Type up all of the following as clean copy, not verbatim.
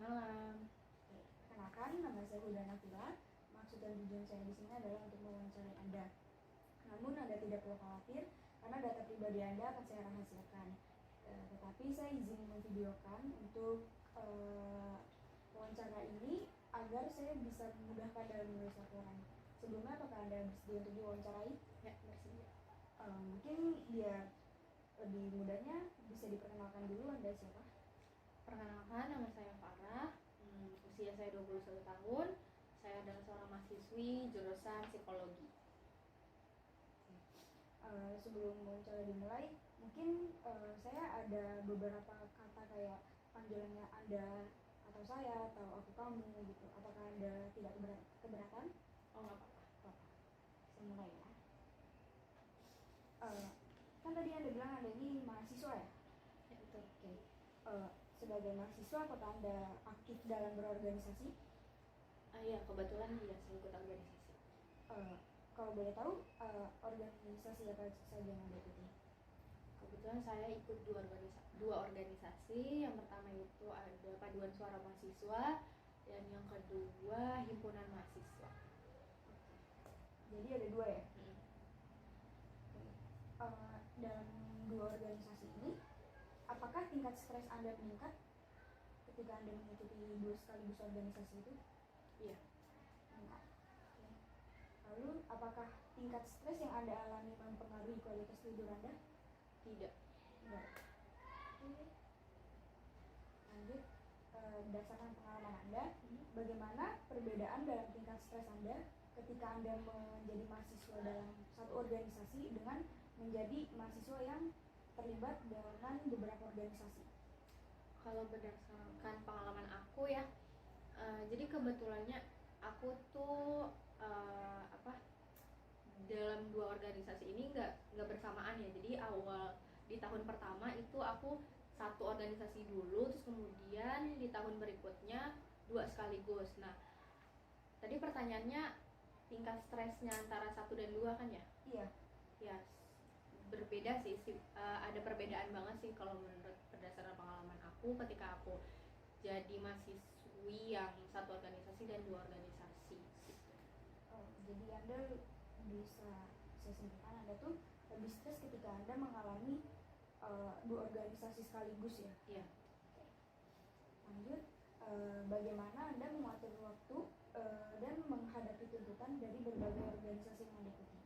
Malam. Kenalkan, nama saya Huda Nafila. Maksud dan tujuan saya di sini adalah untuk mewawancarai Anda. Namun Anda tidak perlu khawatir karena data pribadi Anda akan saya rahasiakan. Tetapi saya izin memvideokan untuk wawancara ini agar saya bisa memudahkan dalam menulis laporan. Sebelumnya, apakah Anda bersedia untuk diwawancarai? Ya, bersedia. Mungkin biar lebih mudahnya bisa diperkenalkan dulu Anda siapa? Perkenalkan, nama saya Farah. Usia saya 21 tahun. Saya adalah seorang mahasiswi jurusan psikologi. Sebelum wawancara dimulai, mungkin saya ada beberapa kata kayak panggilannya Anda atau saya atau aku kamu gitu. Apakah Anda tidak keberatan? Oh, nggak apa-apa. Saya mulai ya. Kan tadi Anda bilang Anda ini mahasiswa ya? Ya, betul. Oke. Sebagai mahasiswa, apakah Anda aktif dalam berorganisasi? Iya, kebetulan saya ikut organisasi. Kalau boleh tahu, organisasi apa saja yang Anda ikuti? Kebetulan saya ikut dua organisasi. Yang pertama itu ada Paduan Suara Mahasiswa, dan yang kedua Himpunan Mahasiswa. Jadi ada dua ya? Dalam dua organisasi ini, apakah tingkat stres Anda meningkat ketika Anda mengikuti dua sekaligus organisasi itu? Iya. Meningkat. Lalu, apakah tingkat stres yang Anda alami mempengaruhi kualitas tidur Anda? Tidak. Enggak. Lanjut, berdasarkan pengalaman Anda, bagaimana perbedaan dalam tingkat stres Anda ketika Anda menjadi mahasiswa dalam satu organisasi dengan menjadi mahasiswa yang terlibat dengan beberapa organisasi? Kalau berdasarkan pengalaman aku ya, jadi kebetulannya aku tuh dalam dua organisasi ini nggak bersamaan ya. Jadi awal di tahun pertama itu aku satu organisasi dulu, terus kemudian di tahun berikutnya dua sekaligus. Nah, tadi pertanyaannya tingkat stresnya antara satu dan dua kan ya? Iya. Ya, berbeda sih. Ada perbedaan banget sih kalau menurut berdasarkan pengalaman aku ketika aku jadi mahasiswi yang satu organisasi dan dua organisasi. Jadi Anda bisa saya simpulkan Anda tuh lebih stres ketika Anda mengalami dua organisasi sekaligus ya? Iya. Lanjut, bagaimana Anda mengatur waktu dan menghadapi tuntutan dari berbagai organisasi yang Anda ikuti?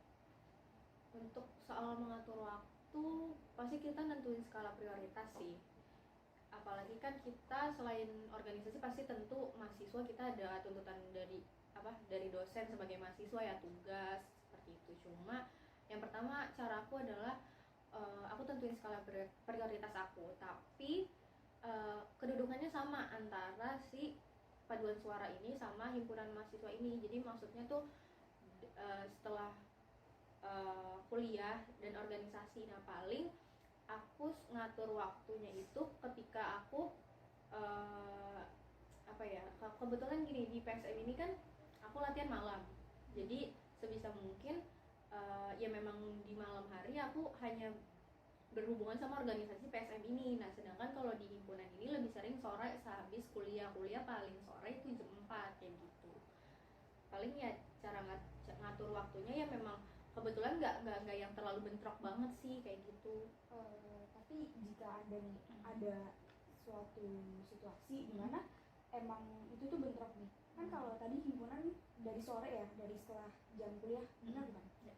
Untuk soal mengatur waktu, pasti kita nentuin skala prioritas sih. Apalagi kan kita selain organisasi pasti tentu mahasiswa kita ada tuntutan dari dosen sebagai mahasiswa ya, tugas seperti itu. Cuma yang pertama cara aku adalah aku tentuin skala prioritas aku, tapi kedudukannya sama antara si Paduan Suara ini sama Himpunan Mahasiswa ini. Jadi maksudnya tuh setelah kuliah dan organisasi, nah paling aku ngatur waktunya itu ketika aku kebetulan gini, di PSM ini kan aku latihan malam, jadi sebisa mungkin ya memang di malam hari aku hanya berhubungan sama organisasi PSM ini. Nah sedangkan kalau di himpunan ini lebih sering sore sehabis kuliah paling sore itu jam 4 kayak gitu. Paling ya cara ngatur waktunya ya memang kebetulan nggak yang terlalu bentrok banget sih kayak gitu. Tapi jika ada suatu situasi di mana emang itu tuh bentrok nih, kan kalau tadi himpunan dari sore ya, dari setelah jam kuliah, benar bukan? Ya.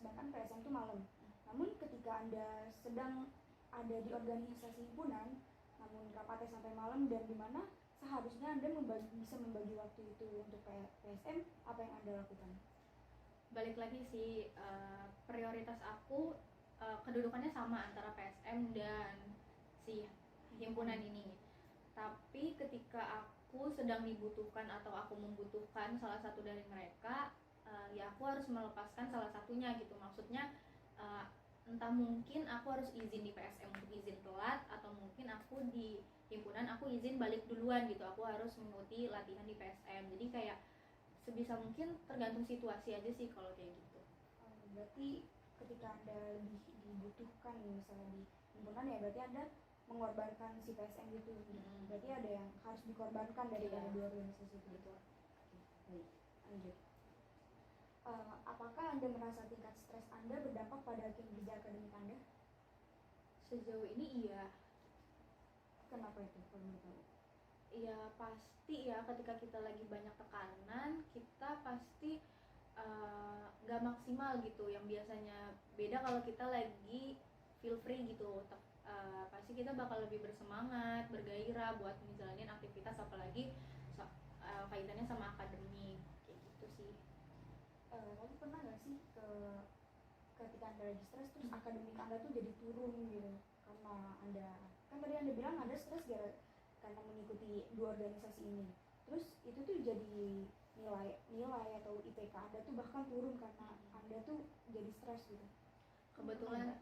Sedangkan PSM itu malam. Namun ketika Anda sedang ada di organisasi himpunan, namun rapatnya sampai malam, dan di mana seharusnya Anda bisa membagi waktu itu untuk PSM, apa yang Anda lakukan? Balik lagi sih, prioritas aku kedudukannya sama antara PSM dan si himpunan ini. Tapi ketika aku sedang dibutuhkan atau aku membutuhkan salah satu dari mereka, ya aku harus melepaskan salah satunya gitu. Maksudnya entah mungkin aku harus izin di PSM untuk izin telat, atau mungkin aku di himpunan aku izin balik duluan gitu. Aku harus mengikuti latihan di PSM. Jadi kayak sebisa mungkin tergantung situasi aja sih kalau kayak gitu. Berarti ketika Anda lebih dibutuhkan misalnya di himpunan ya, berarti Anda mengorbankan si PSM gitu. Berarti ada yang harus dikorbankan dari dua organisasi itu. Betul. Baik, lanjut. Apakah Anda merasa tingkat stres Anda berdampak pada kinerja akademik Anda? Sejauh ini iya. Kenapa itu kalau menurut kamu? Iya pasti ya, ketika kita lagi banyak tekanan kita pasti nggak maksimal gitu. Yang biasanya beda kalau kita lagi feel free gitu, pasti kita bakal lebih bersemangat, bergairah buat menjalani aktivitas, apalagi kaitannya sama akademik kayak gitu sih. Kamu pernah nggak sih ketika Anda lagi stres terus akademik Anda tuh jadi turun gitu karena Anda kan tadi Anda bilang Anda stres karena mengikuti dua organisasi ini, terus itu tuh jadi nilai atau IPK Anda tuh bahkan turun karena Anda tuh jadi stres gitu? Kebetulan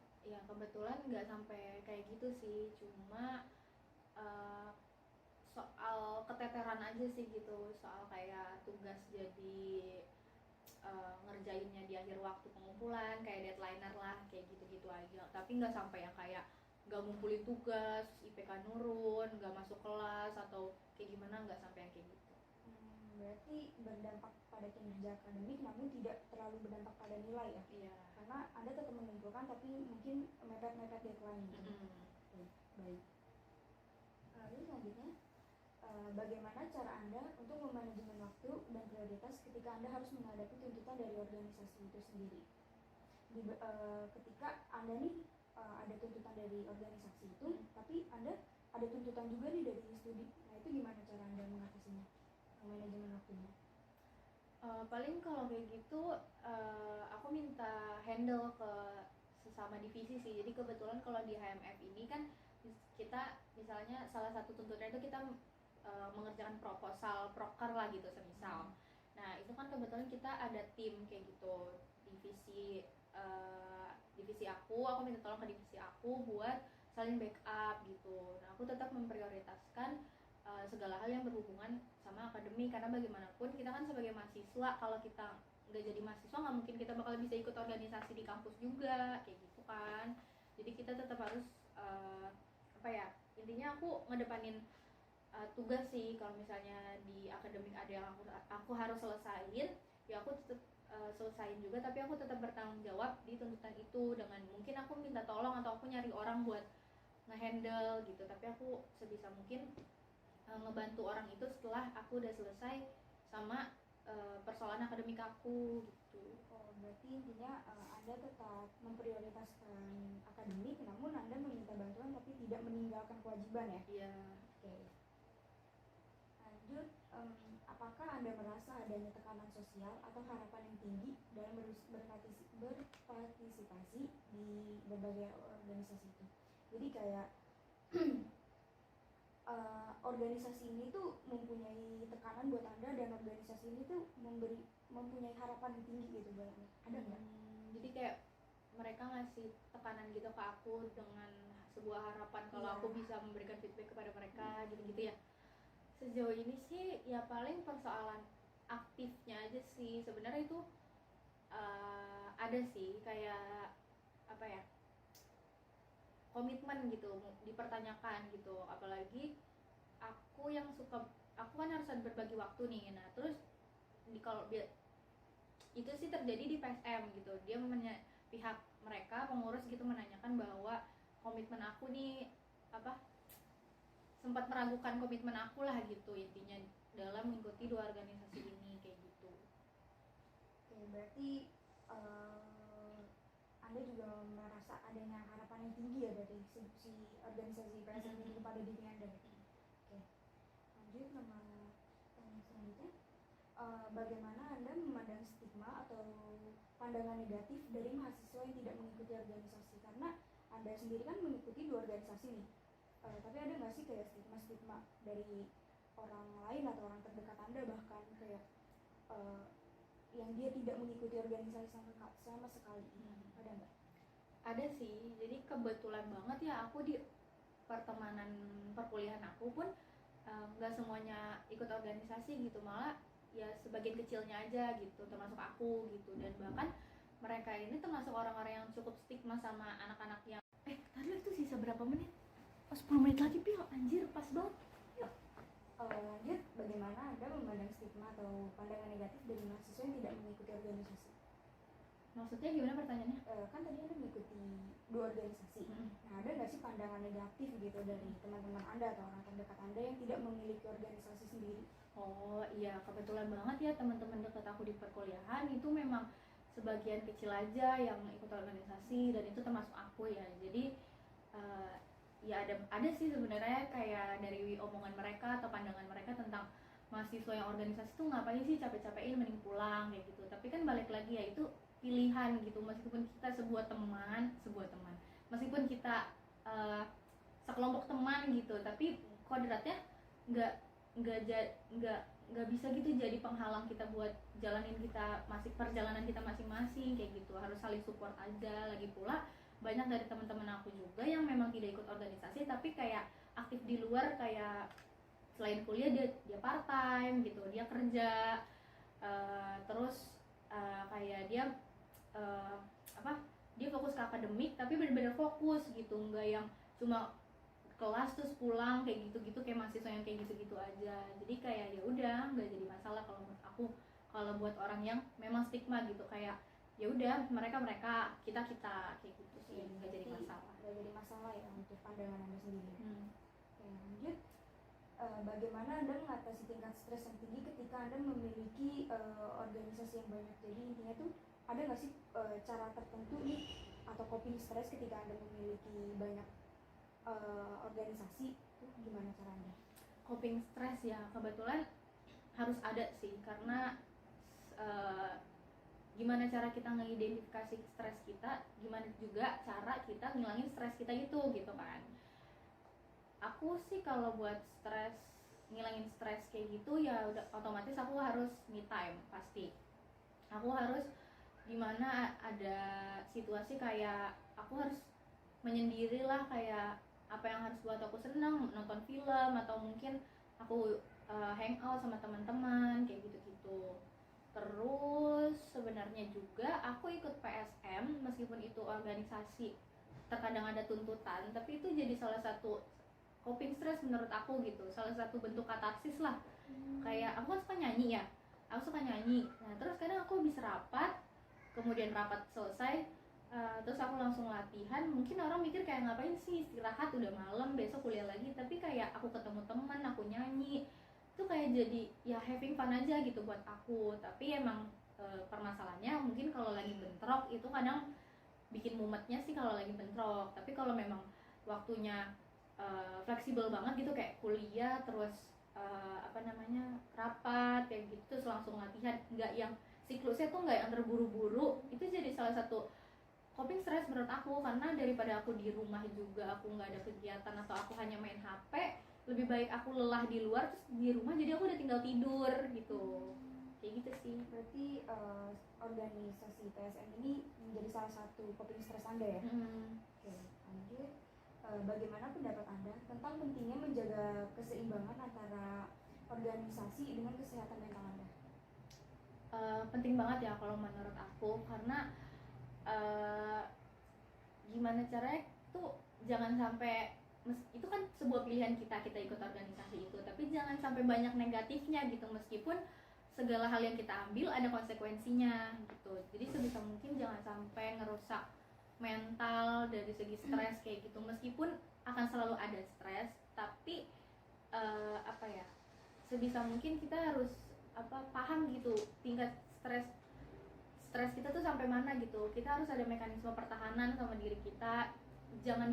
nggak sampai kayak gitu sih, cuma soal keteteran aja sih gitu, soal kayak tugas jadi ngerjainnya di akhir waktu pengumpulan kayak deadlineer lah, kayak gitu-gitu aja. Tapi nggak sampai yang kayak nggak ngumpulin tugas, IPK nurun, nggak masuk kelas atau kayak gimana, nggak sampai yang kayak gitu. Berarti berdampak pada kinerja akademik namun tidak terlalu berdampak pada nilai ya? Iya. Karena Anda tetap mengumpulkan tapi mungkin mepet-mepet deadline gitu. Baik. Lalu selanjutnya, bagaimana cara Anda untuk memanajemen waktu dan prioritas ketika Anda harus menghadapi tuntutan dari organisasi itu sendiri? Ketika Anda nih ada tuntutan dari organisasi itu, tapi Anda ada tuntutan juga nih dari studi. Nah itu gimana cara Anda mengatasinya, manajemen waktunya? Paling kalau kayak gitu aku minta handle ke sesama divisi sih. Jadi kebetulan kalau di HMF ini kan kita misalnya salah satu tuntutan itu kita mengerjakan proposal proker lah gitu semisal. Nah itu kan kebetulan kita ada tim kayak gitu, divisi aku minta tolong ke divisi aku buat saling backup gitu. Nah aku tetap memprioritaskan segala hal yang berhubungan sama akademik, karena bagaimanapun kita kan sebagai mahasiswa, kalau kita nggak jadi mahasiswa nggak mungkin kita bakal bisa ikut organisasi di kampus juga kayak gitu kan. Jadi kita tetap harus intinya aku ngedepanin tugas sih. Kalau misalnya di akademik ada yang aku harus selesain, ya aku tetap selesain juga, tapi aku tetap bertanggung jawab di tuntutan itu, dengan mungkin aku minta tolong atau aku nyari orang buat ngehandle gitu, tapi aku sebisa mungkin ngebantu orang itu setelah aku udah selesai sama persoalan akademik aku gitu. Berarti intinya Anda tetap memprioritaskan akademik, namun Anda meminta bantuan tapi tidak meninggalkan kewajiban ya? Iya. Oke. Lanjut, apakah Anda merasa adanya tekanan sosial atau harapan yang tinggi dalam berpartisipasi di berbagai organisasi itu? Jadi kayak organisasi ini tuh mempunyai tekanan buat Anda dan organisasi ini tuh mempunyai harapan yang tinggi gitu buat Anda. Ada nggak? Jadi kayak mereka ngasih tekanan gitu ke aku dengan sebuah harapan kalau aku bisa memberikan feedback kepada mereka gitu-gitu ya. Sejauh ini sih ya paling persoalan aktifnya aja sih. Sebenarnya itu ada sih kayak komitmen gitu dipertanyakan gitu, apalagi aku kan harus berbagi waktu nih. Nah terus itu sih terjadi di PSM gitu, dia pihak mereka pengurus gitu menanyakan bahwa komitmen aku nih sempat meragukan komitmen aku lah gitu intinya dalam mengikuti dua organisasi ini kayak gitu. Oke, berarti Anda juga merasa adanya harapan yang tinggi ya dari si organisasi PSM ini kepada diri Anda. Oke, lanjut selanjutnya, bagaimana Anda memandang stigma atau pandangan negatif dari mahasiswa yang tidak mengikuti organisasi? Karena Anda sendiri kan mengikuti dua organisasi nih, tapi ada nggak sih kayak stigma dari orang lain atau orang terdekat Anda, bahkan kayak yang dia tidak mengikuti organisasi sama sekali? Ada nggak? Ada sih, jadi kebetulan banget ya aku di pertemanan perkuliahan aku pun nggak semuanya ikut organisasi gitu, malah ya sebagian kecilnya aja gitu, termasuk aku gitu. Dan bahkan mereka ini termasuk orang-orang yang cukup stigma sama anak-anak yang tadi itu sisa berapa menit? Oh, 10 menit lagi Pil, anjir pas banget. Yuk. Lanjut, bagaimana Anda memandang stigma atau pandangan negatif dari mahasiswa yang tidak mengikuti organisasi? Maksudnya gimana pertanyaannya? Kan tadi Anda mengikuti 2 organisasi. Nah, ada nggak sih pandangan negatif gitu dari teman-teman Anda atau orang terdekat Anda yang tidak memiliki organisasi sendiri? Oh iya, kebetulan banget ya teman-teman dekat aku di perkuliahan itu memang sebagian kecil aja yang ikut organisasi, dan itu termasuk aku ya. Jadi ya ada sih sebenarnya kayak dari omongan mereka atau pandangan mereka tentang mahasiswa yang organisasi tuh ngapain sih capek-capekin, mending pulang kayak gitu. Tapi kan balik lagi ya, itu pilihan gitu. Meskipun kita sebuah teman, meskipun kita sekelompok teman gitu, tapi kodratnya nggak nggak bisa gitu jadi penghalang kita buat perjalanan kita masing-masing kayak gitu. Harus saling support aja. Lagi pula banyak dari teman-teman aku juga yang memang tidak ikut organisasi tapi kayak aktif di luar, kayak selain kuliah dia part time gitu, dia kerja, terus kayak dia dia fokus ke akademik tapi benar-benar fokus gitu, nggak yang cuma kelas terus pulang kayak gitu-gitu, kayak mahasiswa yang kayak gitu-gitu aja. Jadi kayak ya udah nggak jadi masalah kalau menurut aku. Kalau buat orang yang memang stigma gitu, kayak ya udah mereka kita kayak gitu sih, nggak jadi masalah. Nggak jadi masalah ya untuk pandangan Anda sendiri. Oke, lanjut. Bagaimana Anda mengatasi tingkat stres yang tinggi ketika Anda memiliki organisasi yang banyak? Jadi intinya tuh ada nggak sih cara tertentu nih atau coping stres ketika Anda memiliki banyak organisasi, itu gimana caranya? Coping stres ya kebetulan harus ada sih, karena gimana cara kita mengidentifikasi stres kita, gimana juga cara kita ngilangin stres kita itu gitu kan. Aku sih kalau buat ngilangin stres kayak gitu ya udah otomatis aku harus me time. Pasti aku harus, dimana ada situasi kayak aku harus menyendiri lah, kayak apa yang harus buat aku senang, nonton film atau mungkin aku hangout sama teman-teman kayak gitu-gitu. Terus sebenarnya juga aku ikut PSM, meskipun itu organisasi terkadang ada tuntutan, tapi itu jadi salah satu coping stress menurut aku gitu, salah satu bentuk katarsis lah. Kayak aku kan suka nyanyi ya, nah terus kadang aku bisa rapat, kemudian rapat selesai, terus aku langsung latihan. Mungkin orang mikir kayak ngapain sih istirahat, udah malam besok kuliah lagi, tapi kayak aku ketemu teman, aku nyanyi, itu kayak jadi ya having fun aja gitu buat aku. Tapi emang permasalahannya mungkin kalau lagi bentrok itu kadang bikin mumetnya sih kalau lagi bentrok. Tapi kalau memang waktunya fleksibel banget gitu kayak kuliah terus rapat kayak gitu terus langsung latihan, nggak yang siklusnya tuh nggak yang terburu-buru, itu jadi salah satu coping stress menurut aku. Karena daripada aku di rumah juga aku nggak ada kegiatan atau aku hanya main HP, lebih baik aku lelah di luar terus di rumah jadi aku udah tinggal tidur gitu. Kayak gitu sih. Berarti organisasi PSM ini menjadi salah satu coping stress Anda ya? Oke, lanjut. Bagaimana pendapat Anda tentang pentingnya menjaga keseimbangan antara organisasi dengan kesehatan mental Anda? Penting banget ya kalau menurut aku, karena gimana caranya tuh jangan sampai itu kan sebuah pilihan kita ikut organisasi itu, tapi jangan sampai banyak negatifnya gitu. Meskipun segala hal yang kita ambil ada konsekuensinya gitu, jadi sebisa mungkin jangan sampai ngerusak mental dari segi stres kayak gitu. Meskipun akan selalu ada stres, tapi sebisa mungkin kita harus paham gitu tingkat stres kita tuh sampai mana gitu. Kita harus ada mekanisme pertahanan sama diri kita. Jangan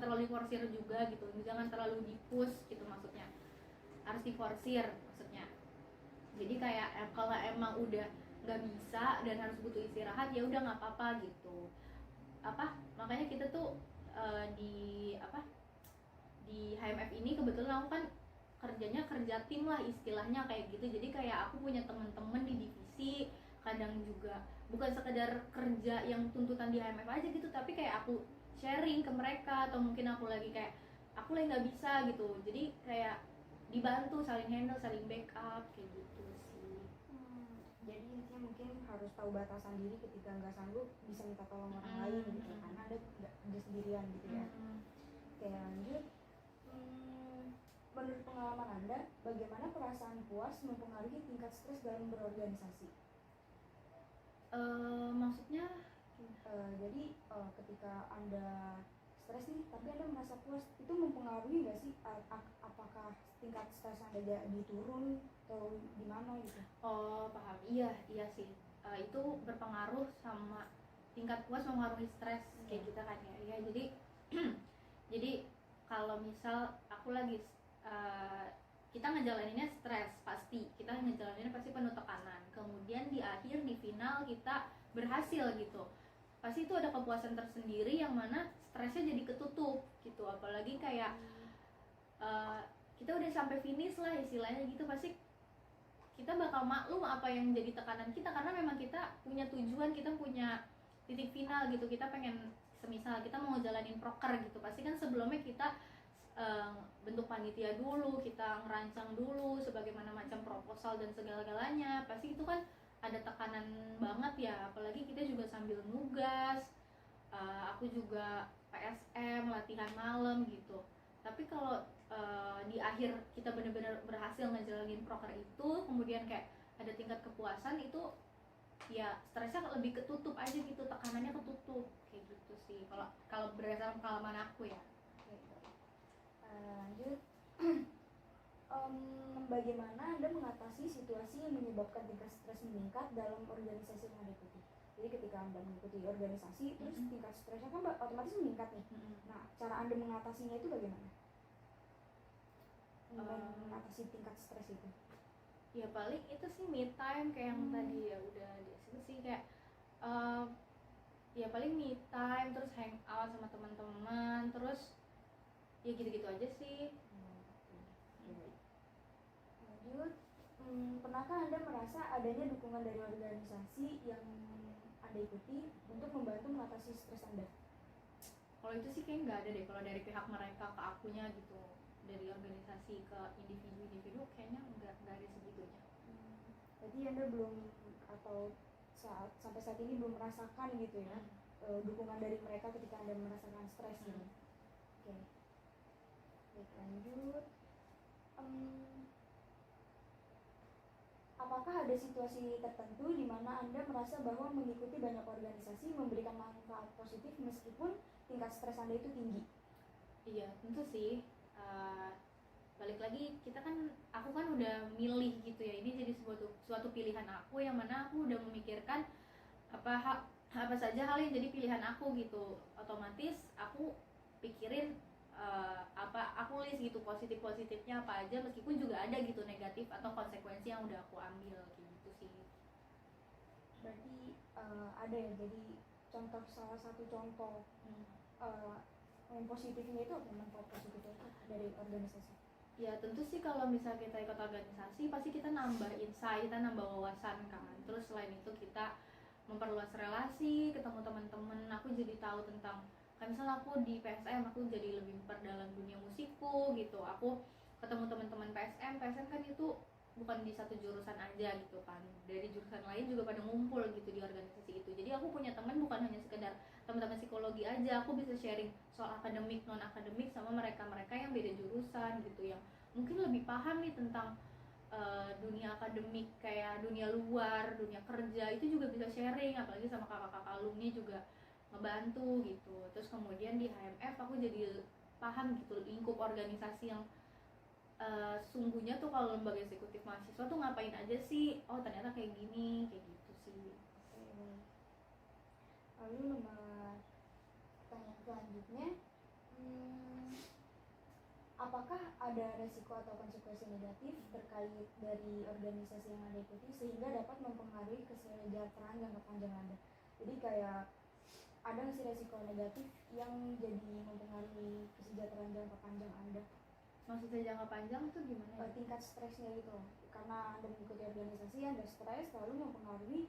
terlalu diforsir juga gitu, jangan terlalu dipush gitu, maksudnya harus diforsir maksudnya. Jadi kayak kalau emang udah nggak bisa dan harus butuh istirahat, ya udah nggak apa-apa gitu. Makanya kita tuh di HMF ini kebetulan aku kan kerja tim lah istilahnya kayak gitu. Jadi kayak aku punya teman-teman di divisi, kadang juga bukan sekedar kerja yang tuntutan di HMF aja gitu, tapi kayak aku sharing ke mereka, atau mungkin aku lagi nggak bisa gitu, jadi kayak dibantu, saling handle, saling backup kayak gitu sih. Jadi intinya mungkin harus tahu batasan diri, ketika nggak sanggup bisa minta tolong orang lain gitu, karena ada nggak sendirian gitu ya. Oke, lanjut. Menurut pengalaman Anda, bagaimana perasaan puas mempengaruhi tingkat stres dalam berorganisasi? Maksudnya Jadi ketika Anda stres nih, tapi Anda merasa puas, itu mempengaruhi nggak sih? Apakah tingkat stres Anda jadi turun atau gimana gitu? oh paham, iya sih. Itu berpengaruh sama tingkat puas mempengaruhi stres kayak kita kan ya. Iya, jadi jadi kalau misal aku lagi kita ngejalaninnya stres, pasti kita ngejalaninnya pasti penuh tekanan, kemudian di akhir di final kita berhasil gitu, pasti itu ada kepuasan tersendiri yang mana stresnya jadi ketutup gitu. Apalagi kayak kita udah sampai finish lah istilahnya gitu, pasti kita bakal maklum apa yang jadi tekanan kita, karena memang kita punya tujuan, kita punya titik final gitu. Kita pengen, semisal kita mau ngejalanin proker gitu, pasti kan sebelumnya kita bentuk panitia dulu, kita ngerancang dulu sebagaimana macam proposal dan segala-galanya, pasti itu kan ada tekanan banget ya. Apalagi kita juga sambil nugas, aku juga PSM, latihan malam gitu. Tapi kalau di akhir kita benar-benar berhasil ngejalanin proker itu, kemudian kayak ada tingkat kepuasan, itu ya stresnya lebih ketutup aja gitu, tekanannya ketutup kayak gitu sih kalau berdasarkan pengalaman aku ya. Lanjut. Bagaimana Anda mengatasi situasi yang menyebabkan tingkat stres meningkat dalam organisasi yang Anda ikuti? Jadi ketika Anda mengikuti organisasi, terus tingkat stresnya kan otomatis meningkat nih. Nah, cara Anda mengatasinya itu bagaimana? Mengatasi tingkat stres itu? Ya paling itu sih me time kayak yang tadi ya udah diskusi, kayak ya paling me time, terus hang out sama teman-teman, terus ya gitu-gitu aja sih. Lanjut. Pernahkah Anda merasa adanya dukungan dari organisasi yang Anda ikuti untuk membantu mengatasi stres Anda? Kalau itu sih kayak nggak ada deh, kalau dari pihak mereka ke akunya gitu, dari organisasi ke individu kayaknya nggak ada segitunya. Jadi Anda belum, atau sampai saat ini belum merasakan gitu ya, dukungan dari mereka ketika Anda merasakan stres gitu. Oke. Baik, lanjut. Apakah ada situasi tertentu di mana Anda merasa bahwa mengikuti banyak organisasi memberikan manfaat positif meskipun tingkat stres Anda itu tinggi? Iya, tentu sih. Balik lagi, aku kan udah milih gitu ya. Ini jadi suatu pilihan aku yang mana aku udah memikirkan apa saja hal yang jadi pilihan aku gitu. Otomatis aku pikirin aku list gitu positifnya apa aja, meskipun juga ada gitu negatif atau konsekuensi yang udah aku ambil gitu sih. Berarti ada ya, jadi salah satu contoh yang positifnya itu apa, manfaat positifnya dari organisasi? Ya tentu sih kalau misal kita ikut organisasi pasti kita nambah insight, kita nambah wawasan kan. Terus selain itu kita memperluas relasi, ketemu teman-teman, aku jadi tahu tentang, kan misal aku di PSM aku jadi lebih memperdalam dunia musikku gitu. Aku ketemu teman-teman PSM kan itu bukan di satu jurusan aja gitu kan, dari jurusan lain juga pada ngumpul gitu di organisasi itu. Jadi aku punya teman bukan hanya sekedar teman-teman psikologi aja, aku bisa sharing soal akademik, non akademik sama mereka yang beda jurusan gitu, yang mungkin lebih paham nih tentang dunia akademik, kayak dunia luar, dunia kerja, itu juga bisa sharing. Apalagi sama kakak-kakak alumni juga ngebantu gitu. Terus kemudian di HMF aku jadi paham gitu lingkup organisasi yang sungguhnya tuh kalau lembaga eksekutif mahasiswa tuh ngapain aja sih, oh ternyata kayak gini, kayak gitu sih. Lalu nomor pertanyaan selanjutnya, apakah ada resiko atau konsekuensi negatif terkait dari organisasi yang Anda ikuti sehingga dapat mempengaruhi kesejahteraan jangka panjang Anda? Jadi kayak ada nggak sih resiko negatif yang jadi mempengaruhi kesejahteraan jangka panjang Anda? Maksudnya jangka panjang tuh gimana? Tingkat stresnya gitu, karena Anda mengikuti organisasi, Anda stres lalu mempengaruhi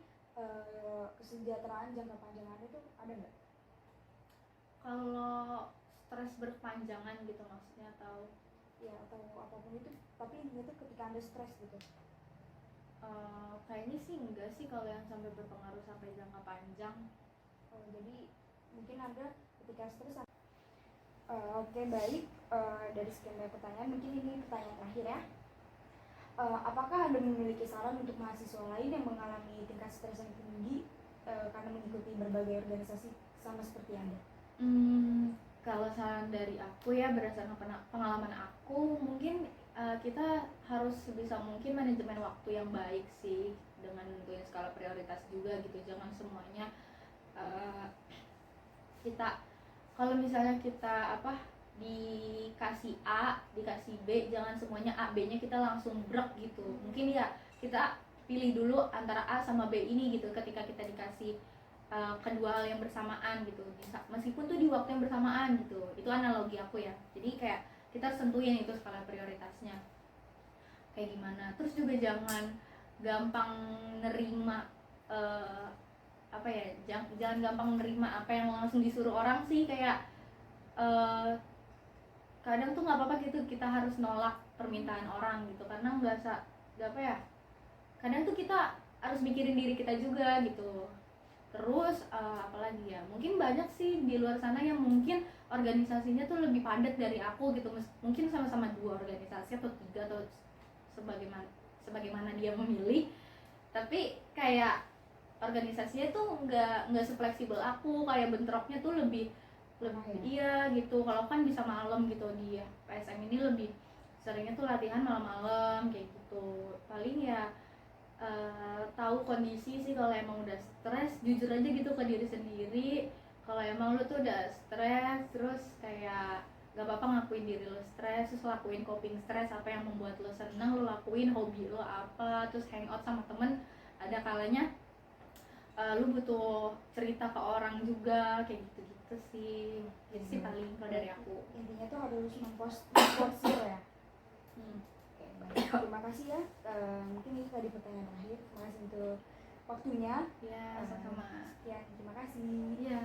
kesejahteraan jangka panjang Anda itu ada nggak? Kalau stres berkepanjangan gitu maksudnya, atau ya atau apapun itu, tapi itu ketika Anda stres gitu. Kayaknya sih enggak sih kalau yang sampai berpengaruh sampai jangka panjang. Jadi mungkin Anda ketika stres Oke, baik. Dari sekian banyak pertanyaan, mungkin ini pertanyaan terakhir ya. Apakah Anda memiliki saran untuk mahasiswa lain yang mengalami tingkat stres yang tinggi karena mengikuti berbagai organisasi sama seperti Anda? Kalau saran dari aku ya, berdasarkan pengalaman aku, mungkin kita harus sebisa mungkin manajemen waktu yang baik sih, dengan nentuin skala prioritas juga gitu. Jangan semuanya kita, kalau misalnya kita dikasih A, dikasih B, jangan semuanya A, B-nya kita langsung brek gitu. Mungkin ya kita pilih dulu antara A sama B ini gitu ketika kita dikasih kedua hal yang bersamaan gitu. Meskipun tuh di waktu yang bersamaan gitu. Itu analogi aku ya. Jadi kayak kita harus tentuin itu skala prioritasnya kayak gimana. Terus juga jangan gampang nerima jangan gampang nerima apa yang langsung disuruh orang sih. Kayak kadang tuh nggak apa-apa gitu kita harus nolak permintaan orang gitu, karena kadang tuh kita harus mikirin diri kita juga gitu. Terus apalagi ya, mungkin banyak sih di luar sana yang mungkin organisasinya tuh lebih padat dari aku gitu. Mungkin sama-sama 2 organisasi atau 3 atau sebagaimana dia memilih, tapi kayak organisasinya tuh nggak sefleksibel aku, kayak bentroknya tuh lebih iya gitu. Kalau kan bisa malam gitu, di PSM ini lebih seringnya tuh latihan malam-malam kayak gitu. Paling ya tahu kondisi sih. Kalau emang udah stres, jujur aja gitu ke diri sendiri. Kalau emang lu tuh udah stres, terus kayak gak apa-apa ngakuin diri lu stres, terus lakuin coping stres. Apa yang membuat lu senang lu lakuin, hobi lu apa, terus hangout sama temen. Ada kalanya lu butuh cerita ke orang juga kayak gitu-gitu sih. Itu sih paling kalau dari aku. Intinya tuh harus memporsir ya. Oke, baik. Terima kasih ya. Mungkin itu tadi pertanyaan terakhir. Terima kasih untuk waktunya. Ya, sama-sama. Sekian, terima kasih. Iya.